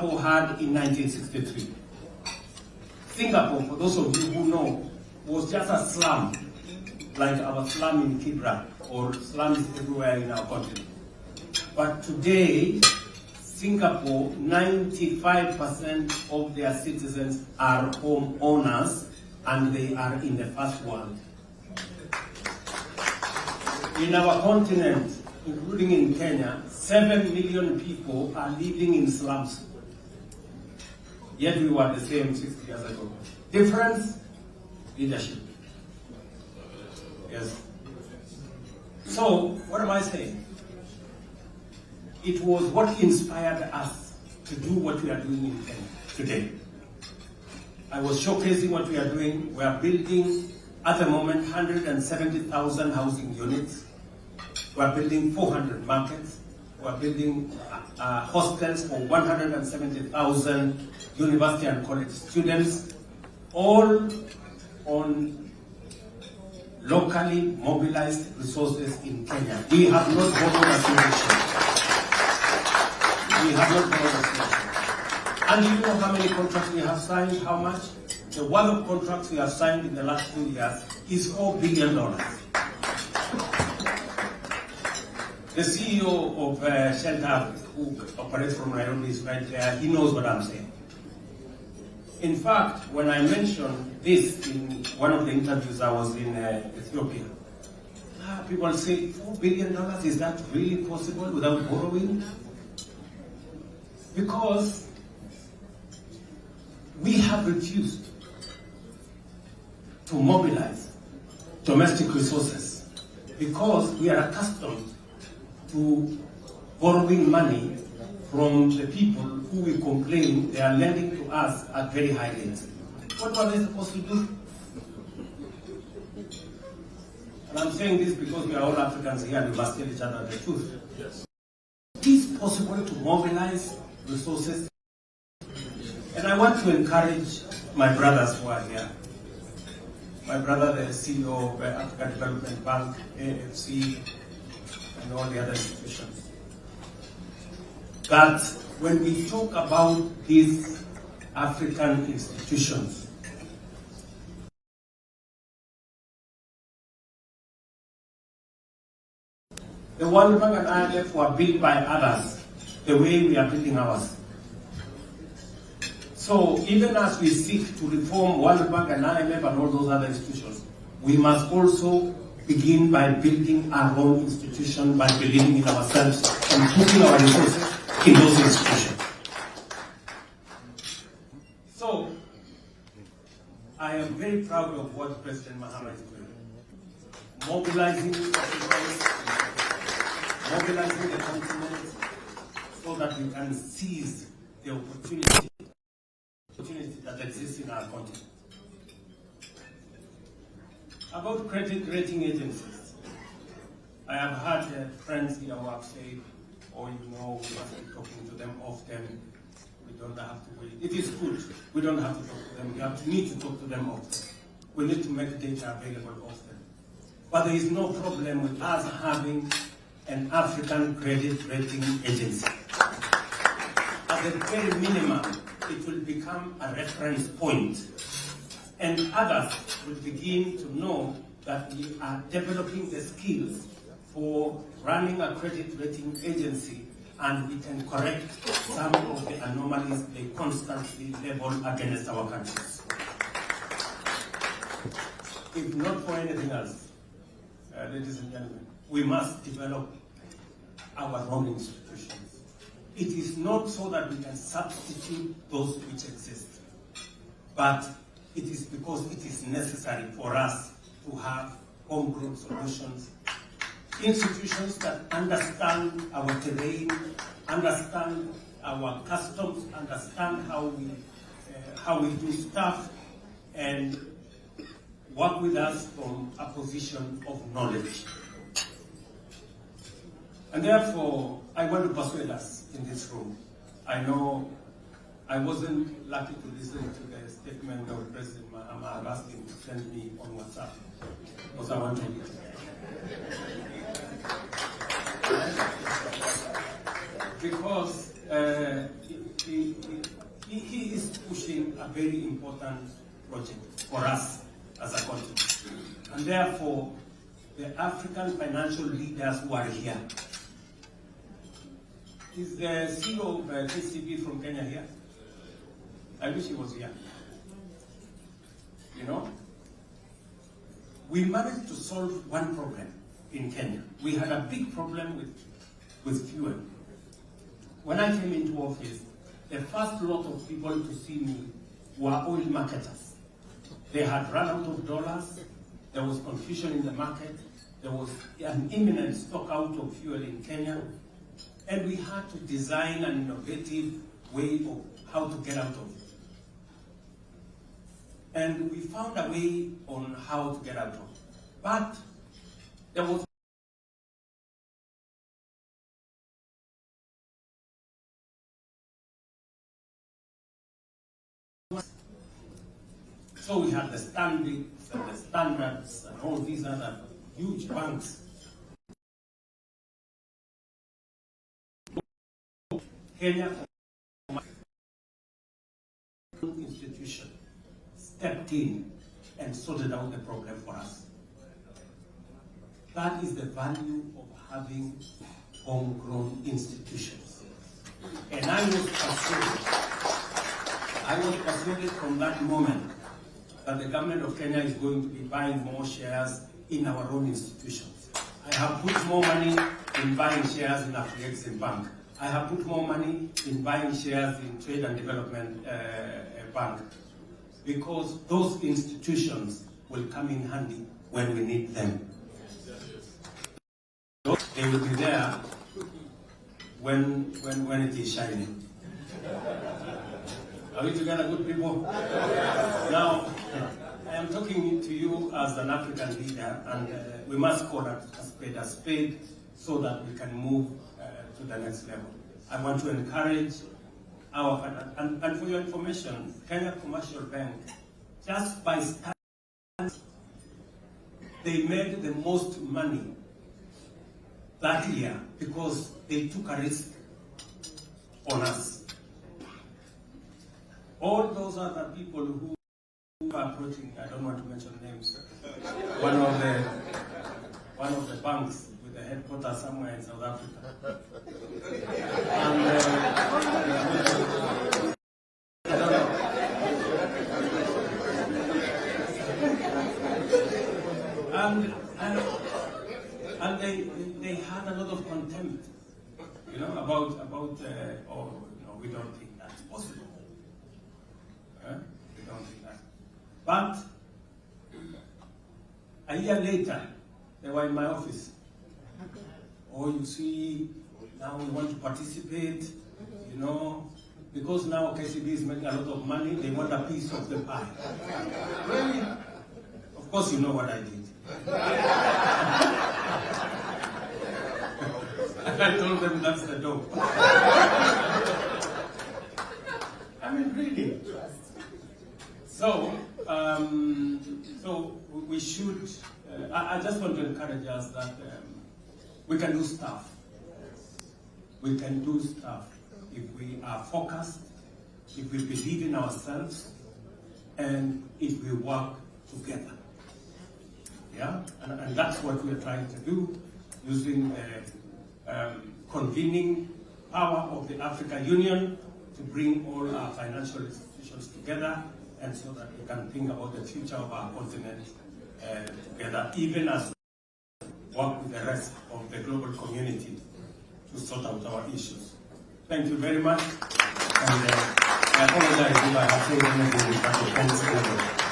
Singapore had in 1963. Singapore, for those of you who know, was just a slum, like our slum in Kibra or slums everywhere in our country. But today, Singapore, 95% of their citizens are homeowners and they are in the first world. In our continent, including in Kenya, 7 million people are living in slums. Yet we were the same 60 years ago. Difference? Leadership. Yes. So, what am I saying? It was what inspired us to do what we are doing in Kenya today. I was showcasing what we are doing. We are building, at the moment, 170,000 housing units. We are building 400 markets. We are building hostels for 170,000 university and college students, all on locally mobilized resources in Kenya. We have not borrowed a single shilling. We have not borrowed a single shilling. And do you know how many contracts we have signed? How much? The worth of contracts we have signed in the last 2 years is $4 billion. The CEO of Shelter, who operates from Nairobi, is right there. He knows what I'm saying. In fact, when I mentioned this in one of the interviews I was in Ethiopia, people say, $4 billion, is that really possible without borrowing? Because we have refused to mobilize domestic resources because we are accustomed to borrowing money from the people who we complain they are lending to us at very high rates. What are they supposed to do? And I'm saying this because we are all Africans here and we must tell each other the truth. Yes. It is possible to mobilize resources. And I want to encourage my brothers who are here. My brother, the CEO of African Development Bank, AFC, and all the other institutions, that when we talk about these African institutions, the World Bank and IMF were built by others, the way we are building ours. So even as we seek to reform World Bank and IMF and all those other institutions, we must also begin by building our own institution, by believing in ourselves and putting our resources in those institutions. So, I am very proud of what President Mahama is doing. Mobilizing officials, mobilizing the continent so that we can seize the opportunity that exists in our continent. About credit rating agencies, I have had friends here who have said, oh, you know, we must be talking to them often. We don't have to wait. It is good. We don't have to talk to them. We need to talk to them often. We need to make data available often. But there is no problem with us having an African credit rating agency. At the very minimum, it will become a reference point. And others will begin to know that we are developing the skills for running a credit rating agency, and we can correct some of the anomalies they constantly level against our countries. If not for anything else, ladies and gentlemen, we must develop our own institutions. It is not so that we can substitute those which exist, but it is because it is necessary for us to have homegrown solutions, institutions that understand our terrain, understand our customs, understand how we do stuff, and work with us from a position of knowledge. And therefore, I want to persuade us in this room. I know I wasn't lucky to listen to the statement of President Mahama. I've asked him to send me on WhatsApp because I want to read it. Because he is pushing a very important project for us as a continent. And therefore, the African financial leaders who are here. Is the CEO of KCB from Kenya here? I wish he was here. You know, we managed to solve one problem in Kenya. We had a big problem with fuel. When I came into office, the first lot of people to see me were oil marketers. They had run out of dollars, there was confusion in the market, there was an imminent stock out of fuel in Kenya, and we had to design an innovative way of how to get out of it. And we found a way on how to get out of it. But there was so we had the Standards and the Standards and all these other huge banks. Kenya institution stepped in and sorted out the problem for us. That is the value of having homegrown institutions. And I was persuaded from that moment that the government of Kenya is going to be buying more shares in our own institutions. I have put more money in buying shares in Afrexim Bank. I have put more money in buying shares in Trade and Development Bank, because those institutions will come in handy when we need them. They will be there when it is shining. Are we together, good people? Now, I am talking to you as an African leader, and we must call a spade so that we can move to the next level. I want to encourage our, and for your information, Kenya Commercial Bank, just by starting, they made the most money that year because they took a risk on us. All those other people who are approaching, I don't want to mention names, one of the banks with the headquarters somewhere in South Africa. And they had a lot of contempt, you know, about we don't think that's possible. We don't think that. But a year later, they were in my office. Oh, you see, now we want to participate, you know, because now KCB is making a lot of money, they want a piece of the pie. Really? Of course you know what I did. I told them that's the dough. I mean, really. So we should, I just want to encourage us that we can do stuff. We can do stuff if we are focused, if we believe in ourselves, and if we work together. Yeah, and that's what we're trying to do, using the convening power of the African Union to bring all our financial institutions together, and so that we can think about the future of our continent together, even as we work with the rest of the global community to sort out our issues. Thank you very much, and I apologize if I have said anything that offends anyone.